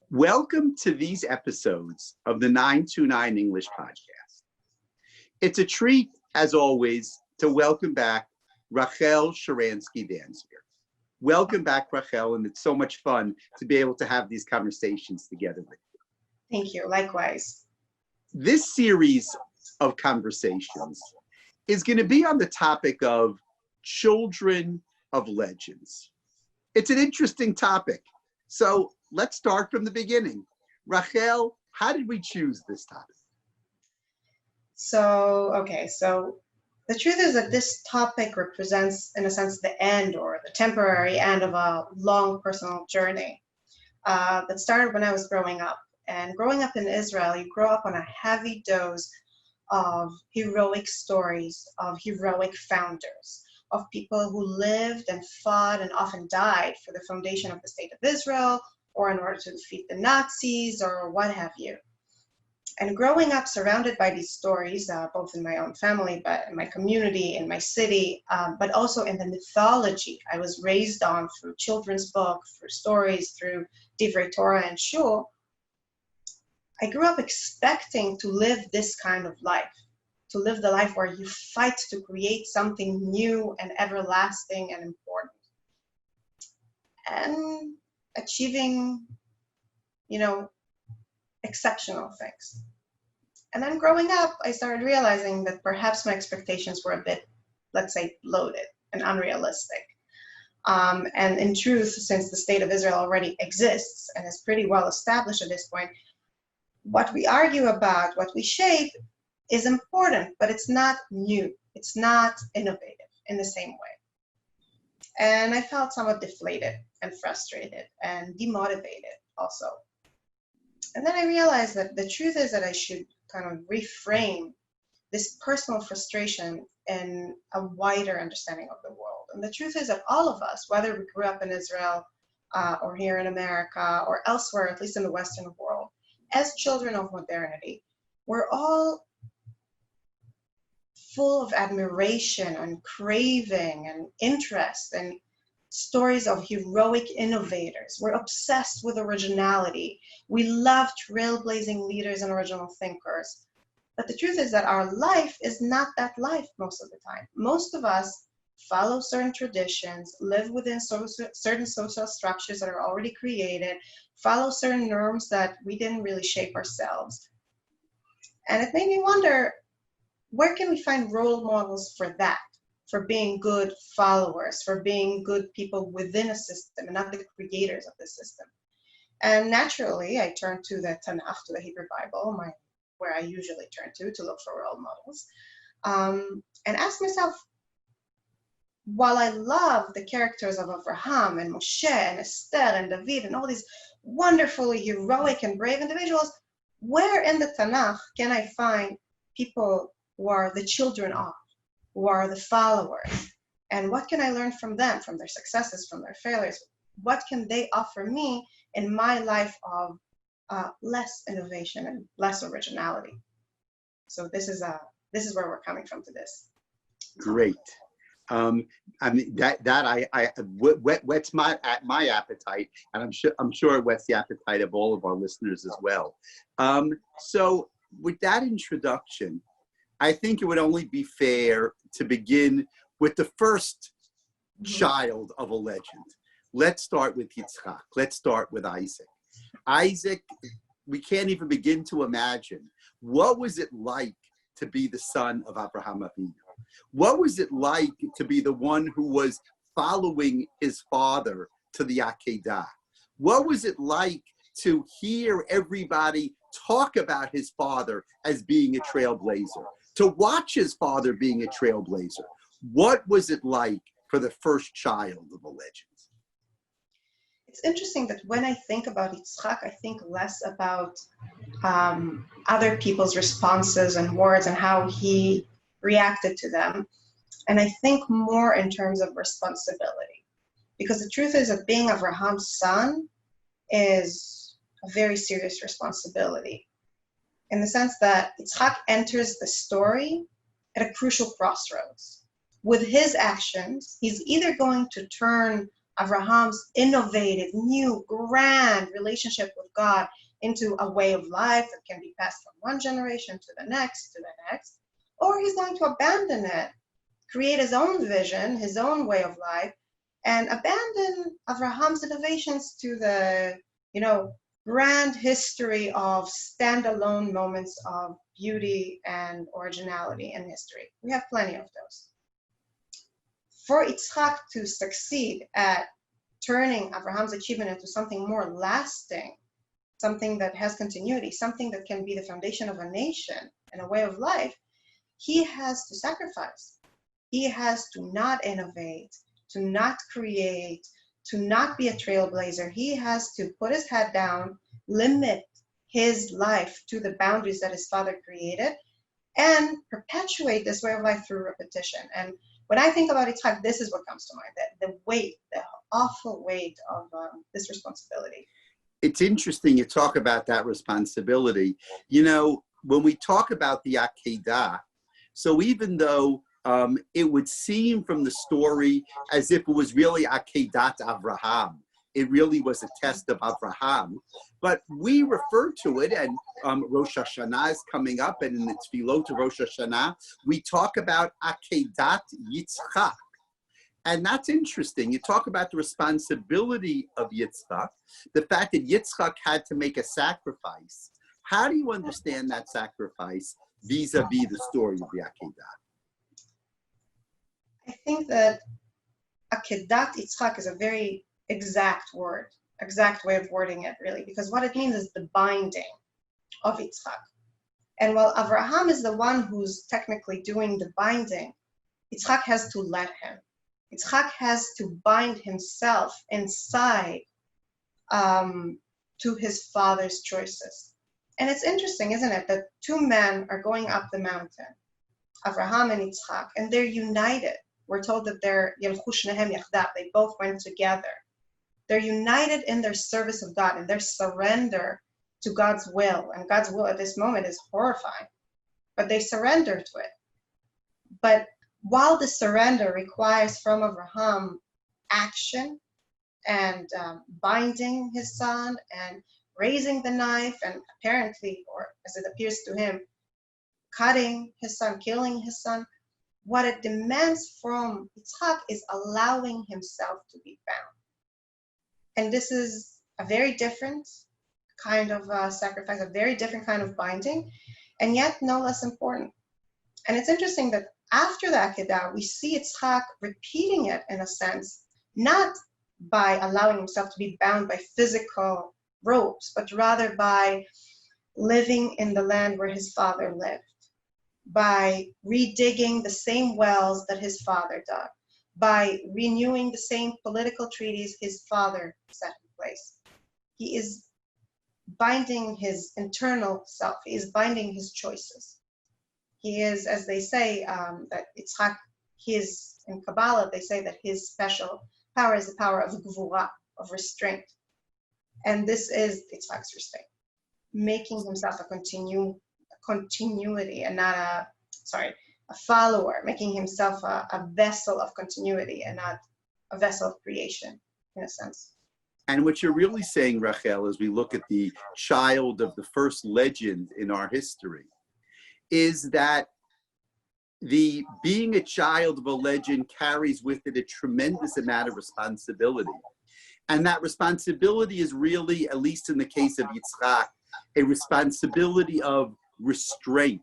Welcome to these episodes of the 929 English podcast. It's a treat, as always, to welcome back Rachel Sharansky Danziger. Welcome back, Rachel, and it's so much fun to be able to have these conversations together with you. Thank you. Likewise. This series of conversations is going to be on the topic of children of legends. It's an interesting topic. So let's start from the beginning. Rachel, how did we choose this topic? So the truth is that this topic represents, in a sense, the end or the temporary end of a long personal journey that started when I was growing up. And growing up in Israel, you grow up on a heavy dose of heroic stories, of heroic founders, of people who lived and fought and often died for the foundation of the state of Israel, or in order to defeat the Nazis, or what have you. And growing up surrounded by these stories, both in my own family, but in my community, in my city, but also in the mythology I was raised on through children's books, through stories, through Divrei Torah and Shul, I grew up expecting to live this kind of life, to live the life where you fight to create something new and everlasting and important. And achieving, exceptional things. And then growing up, I started realizing that perhaps my expectations were a bit, let's say, bloated and unrealistic. And in truth, since the state of Israel already exists and is pretty well established at this point, what we argue about, what we shape, is important, but it's not new. It's not innovative in the same way. And I felt somewhat deflated and frustrated and demotivated also. And then I realized that the truth is that I should kind of reframe this personal frustration in a wider understanding of the world. And the truth is that all of us, whether we grew up in Israel or here in America or elsewhere, at least in the Western world, as children of modernity, we're all full of admiration and craving and interest and stories of heroic innovators. We're obsessed with originality. We love trailblazing leaders and original thinkers. But the truth is that our life is not that life most of the time. Most of us follow certain traditions, live within certain social structures that are already created, follow certain norms that we didn't really shape ourselves. And it made me wonder, where can we find role models for that? For being good followers, for being good people within a system and not the creators of the system. And naturally, I turned to the Tanakh, to the Hebrew Bible, where I usually turn to look for role models, and asked myself, while I love the characters of Abraham and Moshe and Esther and David and all these wonderfully heroic and brave individuals, where in the Tanakh can I find people who are the children of, who are the followers? And what can I learn from them, from their successes, from their failures? What can they offer me in my life of less innovation and less originality? So this is where we're coming from to this. Great. I mean that whets my appetite, and I'm sure it whets the appetite of all of our listeners as well. So with that introduction, I think it would only be fair to begin with the first child of a legend. Let's start with Yitzchak. Let's start with Isaac. Isaac, we can't even begin to imagine, what was it like to be the son of Abraham Avinu? What was it like to be the one who was following his father to the Akedah? What was it like to hear everybody talk about his father as being a trailblazer, to watch his father being a trailblazer? What was it like for the first child of a legend? It's interesting that when I think about Yitzchak, I think less about other people's responses and words and how he reacted to them. And I think more in terms of responsibility. Because the truth is that being Abraham's son is a very serious responsibility. In the sense that Yitzchak enters the story at a crucial crossroads. With his actions, he's either going to turn Abraham's innovative, new, grand relationship with God into a way of life that can be passed from one generation to the next, or he's going to abandon it, create his own vision, his own way of life, and abandon Abraham's innovations to the, grand history of standalone moments of beauty and originality in history. We have plenty of those. For Yitzchak to succeed at turning Abraham's achievement into something more lasting, something that has continuity, something that can be the foundation of a nation and a way of life, he has to sacrifice. He has to not innovate, to not create, to not be a trailblazer. He has to put his head down, limit his life to the boundaries that his father created, and perpetuate this way of life through repetition. And when I think about Yitzchak, this is what comes to mind, that the weight, the awful weight of this responsibility. It's interesting you talk about that responsibility. When we talk about the Akedah, so even though it would seem from the story as if it was really Akedat Avraham, it really was a test of Avraham, but we refer to it, and Rosh Hashanah is coming up, and in the Tefillot of Rosh Hashanah, we talk about Akedat Yitzchak. And that's interesting. You talk about the responsibility of Yitzchak, the fact that Yitzchak had to make a sacrifice. How do you understand that sacrifice vis-a-vis the story of the Akedah? I think that Akedat Yitzchak is a very exact way of wording it, really, because what it means is the binding of Yitzchak. And while Avraham is the one who's technically doing the binding, Yitzchak has to let him. Yitzchak has to bind himself inside to his father's choices. And it's interesting, isn't it, that two men are going up the mountain, Avraham and Yitzchak, and they're united. We're told that they're Yelchu Shnehem Yachdav, they both went together. They're united in their service of God and their surrender to God's will. And God's will at this moment is horrifying, but they surrender to it. But while the surrender requires from Avraham action and binding his son and raising the knife and apparently, or as it appears to him, cutting his son, killing his son, what it demands from Yitzchak is allowing himself to be bound. And this is a very different kind of sacrifice, a very different kind of binding, and yet no less important. And it's interesting that after the Akedah, we see Yitzchak repeating it in a sense, not by allowing himself to be bound by physical ropes, but rather by living in the land where his father lived, by redigging the same wells that his father dug, by renewing the same political treaties his father set in place. He is binding his internal self. He is binding his choices. He is, as they say, that Yitzchak, in Kabbalah, they say that his special power is the power of gvura, of restraint. And this is Yitzchak's restraint, making himself a continuity and not a follower, making himself a vessel of continuity and not a vessel of creation, in a sense. And what you're really saying, Rachel, as we look at the child of the first legend in our history, is that the being a child of a legend carries with it a tremendous amount of responsibility. And that responsibility is really, at least in the case of Yitzchak, a responsibility of restraint,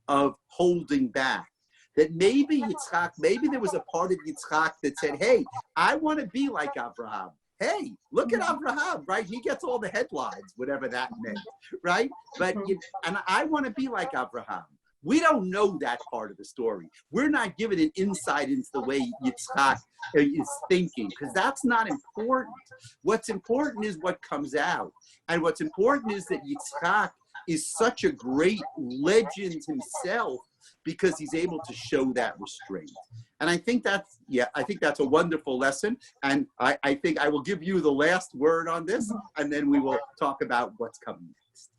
of holding back. That maybe Yitzchak, maybe there was a part of Yitzchak that said, hey, I want to be like Abraham. Hey, look at Abraham, right? He gets all the headlines, whatever that meant, right? But and I want to be like Abraham. We don't know that part of the story. We're not given an insight into the way Yitzchak is thinking, because that's not important. What's important is what comes out. And what's important is that Yitzchak is such a great legend himself because he's able to show that restraint. And I think that's a wonderful lesson. And I think I will give you the last word on this, and then we will talk about what's coming next.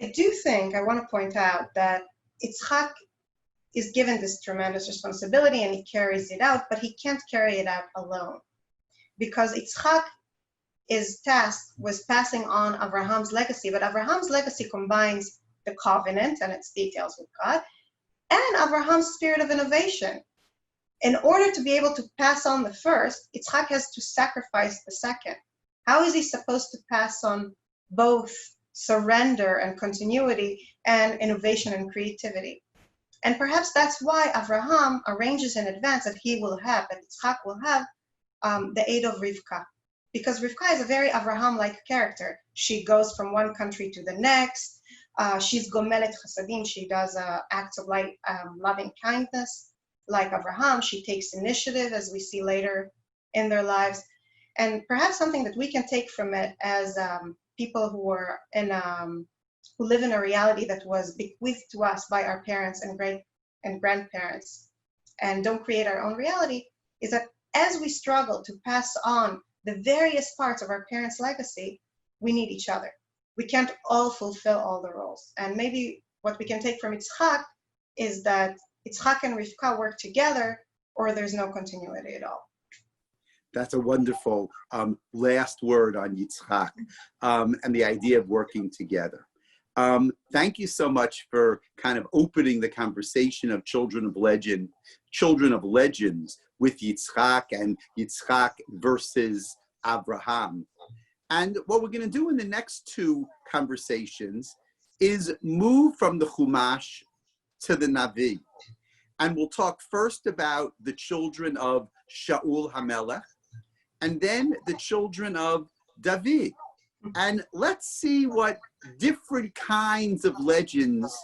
I do think I want to point out that Yitzchak is given this tremendous responsibility and he carries it out, but he can't carry it out alone. because Yitzchak is tasked with passing on Abraham's legacy, but Abraham's legacy combines the covenant and its details with God, and Abraham's spirit of innovation. In order to be able to pass on the first, Yitzchak has to sacrifice the second. How is he supposed to pass on both surrender and continuity and innovation and creativity? And perhaps that's why Abraham arranges in advance that Yitzchak will have the aid of Rivka. Because Rivka is a very Abraham-like character. She goes from one country to the next. She's gomelet chasadim. She does acts of loving kindness. Like Abraham, she takes initiative, as we see later in their lives. And perhaps something that we can take from it as people who are who live in a reality that was bequeathed to us by our parents and great and grandparents, and don't create our own reality, is that as we struggle to pass on the various parts of our parents' legacy, we need each other. We can't all fulfill all the roles. And maybe what we can take from Yitzchak is that Yitzchak and Rivka work together, or there's no continuity at all. That's a wonderful last word on Yitzchak and the idea of working together. Thank you so much for kind of opening the conversation of children of legends with Yitzchak and Yitzchak versus Abraham. And what we're going to do in the next two conversations is move from the Chumash to the Navi. And we'll talk first about the children of Shaul HaMelech, and then the children of David. And let's see what different kinds of legends,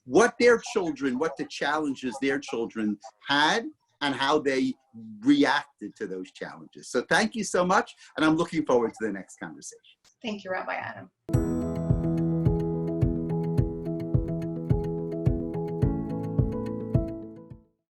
what their children, what the challenges their children had, and how they reacted to those challenges. So thank you so much, and I'm looking forward to the next conversation. Thank you, Rabbi Adam.